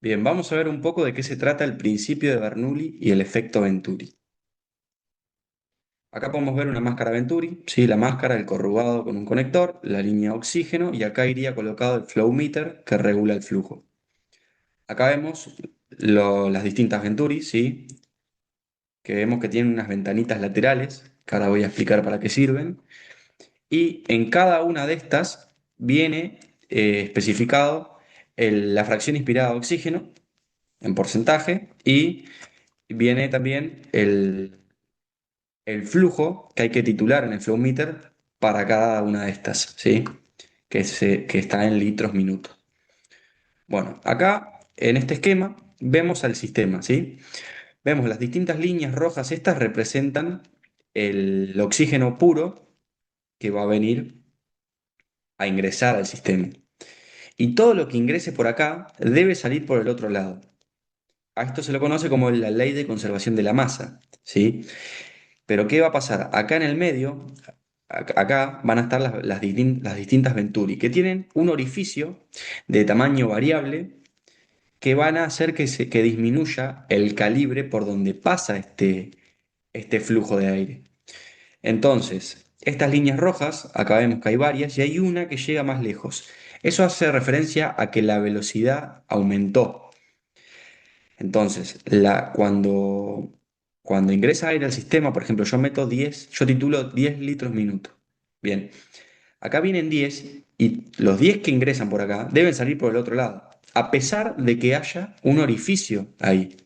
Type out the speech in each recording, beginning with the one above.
Bien, vamos a ver un poco de qué se trata el principio de Bernoulli y el efecto Venturi. Acá podemos ver una máscara Venturi, ¿sí? La máscara, el corrugado con un conector, la línea oxígeno y acá iría colocado el flow meter que regula el flujo. Acá vemos las distintas Venturi, ¿sí? Que vemos que tienen unas ventanitas laterales, que ahora voy a explicar para qué sirven. Y en cada una de estas viene especificado la fracción inspirada de oxígeno en porcentaje y viene también el flujo que hay que titular en el flow meter para cada una de estas, ¿sí? Que está en litros minutos. Bueno, acá en este esquema vemos al sistema, ¿sí? Vemos las distintas líneas rojas, estas representan el oxígeno puro que va a venir a ingresar al sistema. Y todo lo que ingrese por acá debe salir por el otro lado. A esto se lo conoce como la ley de conservación de la masa, ¿sí? Pero ¿qué va a pasar? Acá en el medio, acá van a estar las distintas Venturi, que tienen un orificio de tamaño variable que van a hacer que disminuya el calibre por donde pasa este flujo de aire. Entonces, estas líneas rojas, acá vemos que hay varias y hay una que llega más lejos. Eso hace referencia a que la velocidad aumentó. Entonces, cuando ingresa aire al sistema, por ejemplo, yo titulo 10 litros minuto. Bien, acá vienen 10 y los 10 que ingresan por acá deben salir por el otro lado, a pesar de que haya un orificio ahí.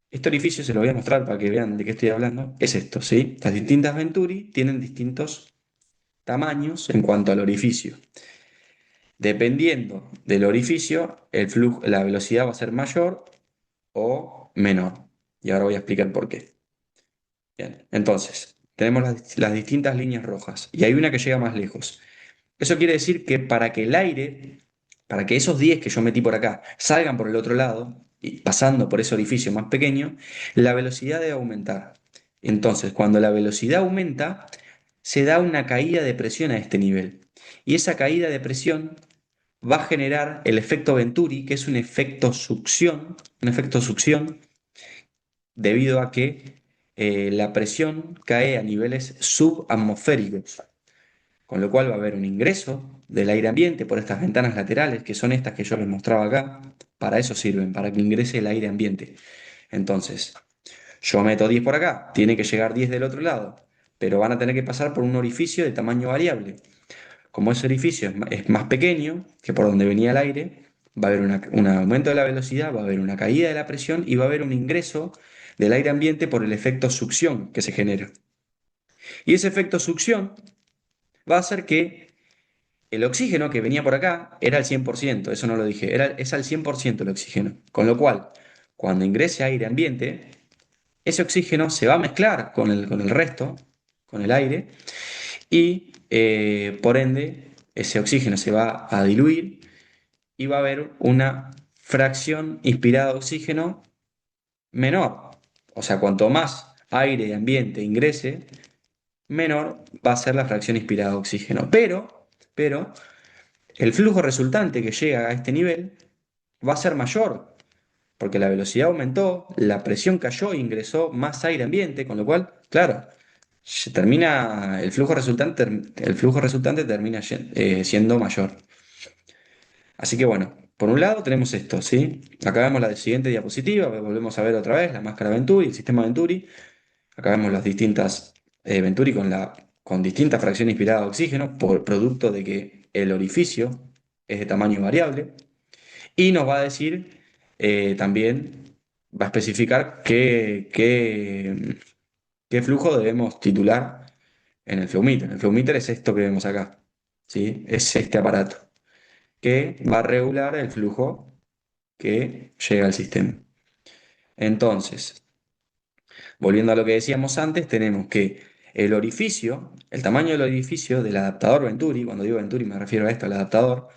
Este orificio se lo voy a mostrar para que vean de qué estoy hablando. Es esto, ¿sí? Las distintas Venturi tienen distintos tamaños en cuanto al orificio. Dependiendo del orificio, la velocidad va a ser mayor o menor. Y ahora voy a explicar por qué. Bien, entonces, tenemos las distintas líneas rojas y hay una que llega más lejos. Eso quiere decir que para que esos 10 que yo metí por acá salgan por el otro lado y pasando por ese orificio más pequeño, la velocidad debe aumentar. Entonces, cuando la velocidad aumenta, se da una caída de presión a este nivel. Y esa caída de presión va a generar el efecto Venturi, que es un efecto succión debido a que la presión cae a niveles subatmosféricos, con lo cual va a haber un ingreso del aire ambiente por estas ventanas laterales, que son estas que yo les mostraba acá. Para eso sirven, para que ingrese el aire ambiente. Entonces, yo meto 10 por acá, tiene que llegar 10 del otro lado, pero van a tener que pasar por un orificio de tamaño variable. Como ese orificio es más pequeño que por donde venía el aire, va a haber un aumento de la velocidad, va a haber una caída de la presión y va a haber un ingreso del aire ambiente por el efecto succión que se genera. Y ese efecto succión va a hacer que el oxígeno que venía por acá era al 100%, eso no lo dije, es al 100% el oxígeno. Con lo cual, cuando ingrese aire ambiente, ese oxígeno se va a mezclar con el resto, con el aire, y por ende ese oxígeno se va a diluir y va a haber una fracción inspirada de oxígeno menor. O sea, cuanto más aire y ambiente ingrese, menor va a ser la fracción inspirada de oxígeno. Pero el flujo resultante que llega a este nivel va a ser mayor, porque la velocidad aumentó, la presión cayó e ingresó más aire ambiente, con lo cual, claro, el flujo resultante termina siendo mayor. Así que bueno, por un lado tenemos esto, ¿sí? Acá vemos la siguiente diapositiva, volvemos a ver otra vez la máscara Venturi, el sistema Venturi. Acá vemos las distintas Venturi con distintas fracciones inspiradas de oxígeno, por producto de que el orificio es de tamaño variable. Y nos va a decir también, va a especificar qué flujo debemos titular en el flow meter. El flow meter es esto que vemos acá, ¿sí? Es este aparato que va a regular el flujo que llega al sistema. Entonces, volviendo a lo que decíamos antes, tenemos que el tamaño del orificio del adaptador Venturi, cuando digo Venturi me refiero a esto, al adaptador,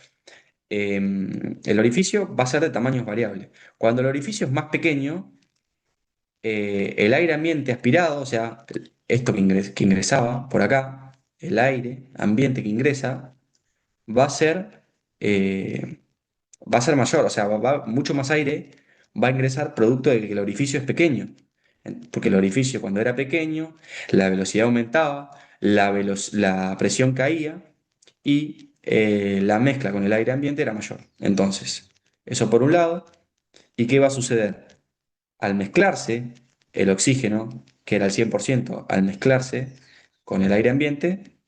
el orificio va a ser de tamaños variables. Cuando el orificio es más pequeño, el aire ambiente aspirado, o sea, esto que ingresaba por acá, el aire ambiente que ingresa, va a ser, eh, va a ser mayor, o sea, mucho más aire va a ingresar producto de que el orificio es pequeño. Porque el orificio cuando era pequeño, la velocidad aumentaba, la presión caía y la mezcla con el aire ambiente era mayor. Entonces, eso por un lado. ¿Y qué va a suceder? Al mezclarse el oxígeno, que era el 100%, al mezclarse con el aire ambiente,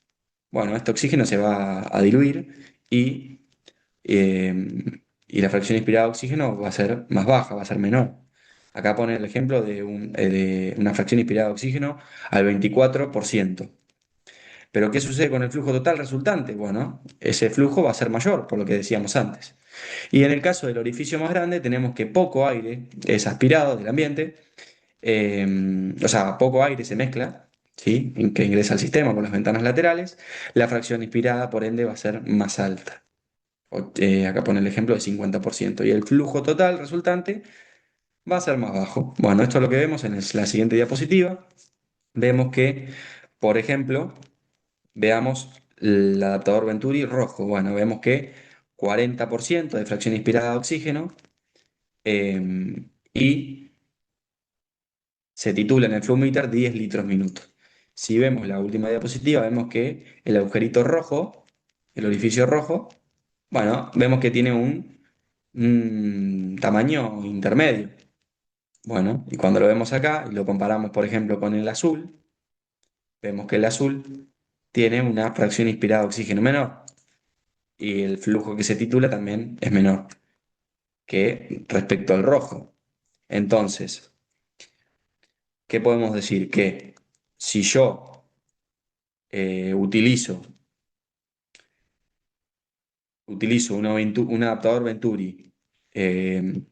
bueno, este oxígeno se va a diluir y la fracción inspirada de oxígeno va a ser más baja, va a ser menor. Acá pone el ejemplo de una fracción inspirada de oxígeno al 24%. Pero ¿qué sucede con el flujo total resultante? Bueno, ese flujo va a ser mayor, por lo que decíamos antes. Y en el caso del orificio más grande, tenemos que poco aire es aspirado del ambiente, o sea, poco aire se mezcla, ¿sí? Que ingresa al sistema por las ventanas laterales. La fracción inspirada, por ende, va a ser más alta. Acá pone el ejemplo de 50%. Y el flujo total resultante va a ser más bajo. Bueno, esto es lo que vemos en la siguiente diapositiva. Vemos que, por ejemplo, veamos el adaptador Venturi rojo. Bueno, vemos que 40% de fracción inspirada de oxígeno y se titula en el Flowmeter 10 litros minuto. Si vemos la última diapositiva, vemos que el agujerito rojo, el orificio rojo, bueno, vemos que tiene un tamaño intermedio. Bueno, y cuando lo vemos acá y lo comparamos, por ejemplo, con el azul, vemos que el azul tiene una fracción inspirada de oxígeno menor y el flujo que se titula también es menor que respecto al rojo. Entonces, ¿qué podemos decir? Que si yo utilizo un adaptador Venturi eh,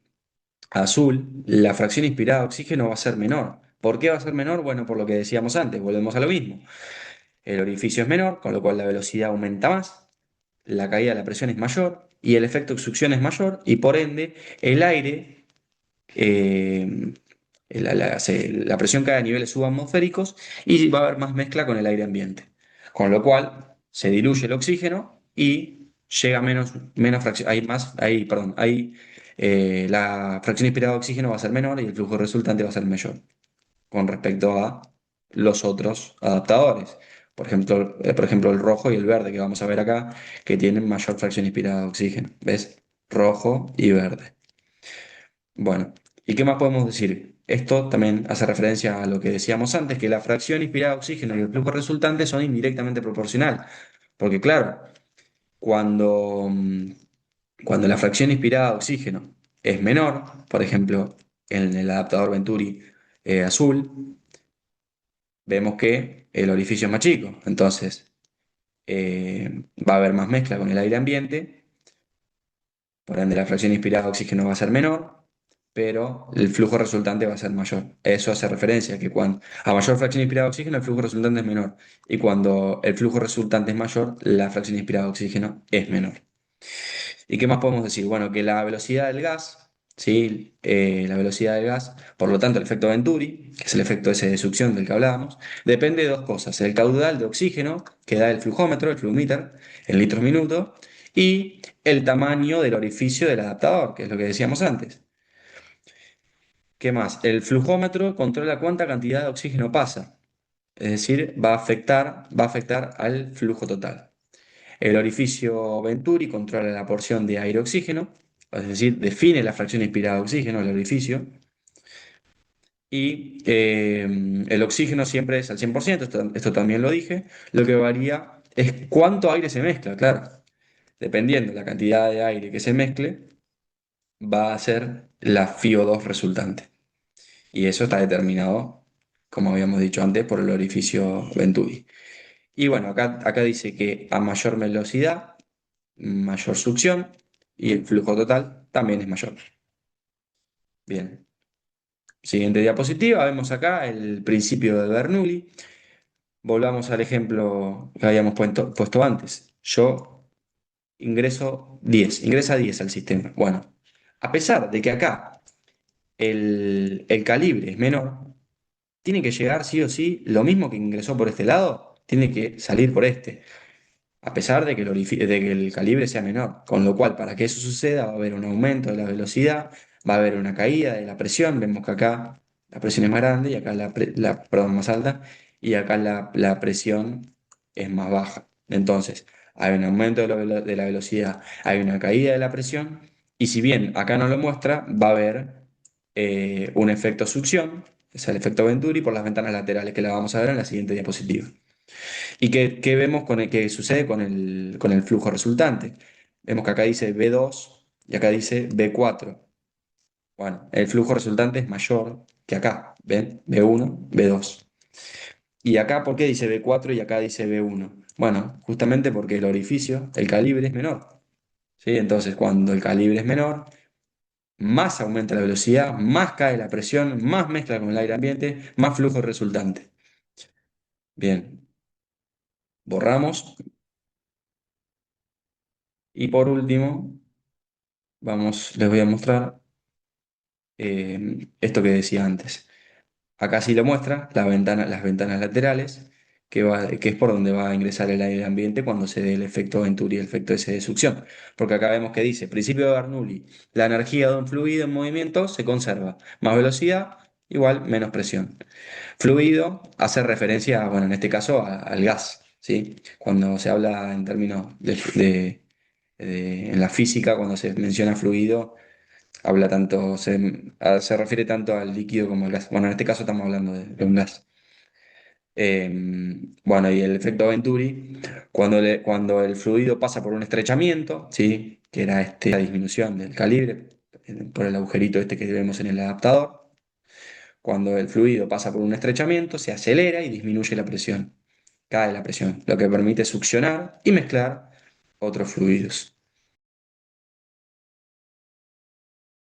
azul, la fracción inspirada de oxígeno va a ser menor. ¿Por qué va a ser menor? Bueno, por lo que decíamos antes, volvemos a lo mismo. El orificio es menor, con lo cual la velocidad aumenta más, la caída de la presión es mayor y el efecto de succión es mayor y por ende el aire, eh, la presión cae a niveles subatmosféricos y va a haber más mezcla con el aire ambiente. Con lo cual se diluye el oxígeno y llega menos fracción, la fracción inspirada de oxígeno va a ser menor y el flujo resultante va a ser mayor con respecto a los otros adaptadores. Por ejemplo, el rojo y el verde que vamos a ver acá, que tienen mayor fracción inspirada de oxígeno. ¿Ves? Rojo y verde. Bueno, ¿y qué más podemos decir? Esto también hace referencia a lo que decíamos antes, que la fracción inspirada de oxígeno y el flujo resultante son indirectamente proporcional. Porque claro, cuando, mm, cuando la fracción inspirada de oxígeno es menor, por ejemplo, en el adaptador Venturi azul, vemos que el orificio es más chico. Entonces, va a haber más mezcla con el aire ambiente, por ende la fracción inspirada de oxígeno va a ser menor, pero el flujo resultante va a ser mayor. Eso hace referencia a que a mayor fracción inspirada de oxígeno, el flujo resultante es menor. Y cuando el flujo resultante es mayor, la fracción inspirada de oxígeno es menor. ¿Y qué más podemos decir? Bueno, que la velocidad del gas, ¿sí? La velocidad del gas, por lo tanto el efecto Venturi, que es el efecto ese de succión del que hablábamos, depende de dos cosas: el caudal de oxígeno que da el flujómetro, el flowmeter, en litros minuto, y el tamaño del orificio del adaptador, que es lo que decíamos antes. ¿Qué más? El flujómetro controla cuánta cantidad de oxígeno pasa, es decir, va a afectar al flujo total. El orificio Venturi controla la porción de aire-oxígeno, es decir, define la fracción inspirada de oxígeno del orificio. Y el oxígeno siempre es al 100%, esto también lo dije. Lo que varía es cuánto aire se mezcla, claro. Dependiendo de la cantidad de aire que se mezcle, va a ser la FiO2 resultante. Y eso está determinado, como habíamos dicho antes, por el orificio Venturi. Y bueno, acá dice que a mayor velocidad, mayor succión y el flujo total también es mayor. Bien, siguiente diapositiva, vemos acá el principio de Bernoulli. Volvamos al ejemplo que habíamos puesto antes. Yo ingresa 10 al sistema. Bueno, a pesar de que acá el calibre es menor, tiene que llegar sí o sí lo mismo que ingresó por este lado, tiene que salir por este. a pesar de que de que el calibre sea menor. Con lo cual, para que eso suceda, va a haber un aumento de la velocidad, va a haber una caída de la presión. Vemos que acá la presión es más grande y acá perdón, más alta, y acá la presión es más baja. Entonces, hay un aumento de la velocidad, hay una caída de la presión, y si bien acá no lo muestra, va a haber un efecto succión, es el efecto Venturi, por las ventanas laterales, que la vamos a ver en la siguiente diapositiva. ¿Y qué vemos qué sucede con el flujo resultante? Vemos que acá dice B2 y acá dice B4. Bueno, el flujo resultante es mayor que acá, ¿ven? B1, B2. ¿Y acá por qué dice B4 y acá dice B1? Bueno, justamente porque el orificio, el calibre es menor, ¿sí? Entonces, cuando el calibre es menor, más aumenta la velocidad, más cae la presión, más mezcla con el aire ambiente, más flujo resultante. Bien, borramos. Y por último, les voy a mostrar esto que decía antes. Acá sí lo muestra, las ventanas laterales, que es por donde va a ingresar el aire ambiente cuando se dé el efecto Venturi, el efecto ese de succión. Porque acá vemos que dice, principio de Bernoulli, la energía de un fluido en movimiento se conserva. Más velocidad, igual, menos presión. Fluido hace referencia, bueno, en este caso, al gas, ¿sí? Cuando se habla en términos en la física, cuando se menciona fluido, se refiere tanto al líquido como al gas. Bueno, en este caso estamos hablando de un gas. Eh, bueno, y el efecto Venturi, cuando el fluido pasa por un estrechamiento, ¿sí? Que era la disminución del calibre, por el agujerito este que vemos en el adaptador, cuando el fluido pasa por un estrechamiento, se acelera y disminuye la presión, cae la presión, lo que permite succionar y mezclar otros fluidos.